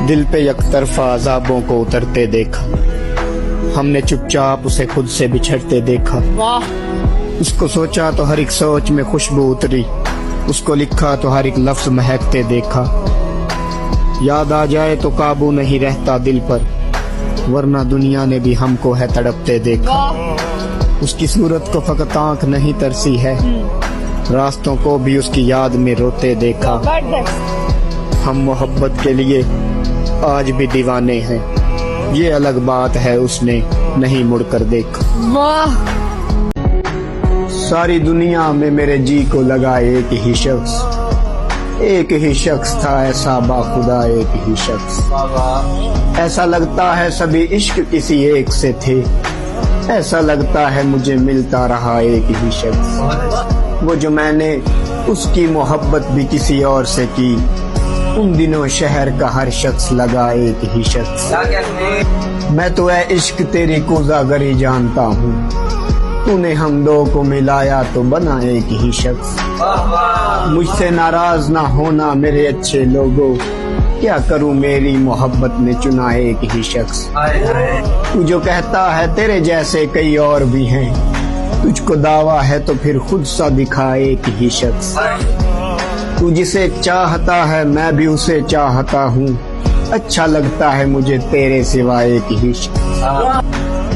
दिल पे यकतरफा अज़ाबों को उतरते देखा, हमने चुपचाप उसे खुद से बिछड़ते देखा। उसको सोचा तो हर एक सोच में खुशबू उतरी, उसको लिखा तो हर एक लफ्ज महकते देखा। याद आ जाए तो काबू नहीं रहता दिल पर, वरना दुनिया ने भी हमको है तड़पते देखा। उसकी सूरत को फकत आंख नहीं तरसी है, रास्तों को भी उसकी याद में रोते देखा। हम मोहब्बत के लिए आज भी दीवाने हैं, ये अलग बात है उसने नहीं मुड़कर देखा। सारी दुनिया में मेरे जी को लगा एक ही शख्स था ऐसा बाखुदा, एक ही शख्स। ऐसा लगता है सभी इश्क किसी एक से थे, ऐसा लगता है मुझे मिलता रहा एक ही शख्स। वो जो मैंने उसकी मोहब्बत भी किसी और से की, उन दिनों शहर का हर शख्स लगा एक ही शख्स। मैं तो है इश्क तेरी कोज़ागरी जानता हूँ, तूने हम दो को मिलाया तो बना एक ही शख्स। मुझसे नाराज ना होना मेरे अच्छे लोगों, क्या करूं मेरी मोहब्बत ने चुना एक ही शख्स। तू जो कहता है तेरे जैसे कई और भी हैं, तुझको दावा है तो फिर खुद सा दिखा एक ही शख्स। तू जिसे चाहता है मैं भी उसे चाहता हूँ, अच्छा लगता है मुझे तेरे सिवा एक ही शख्स।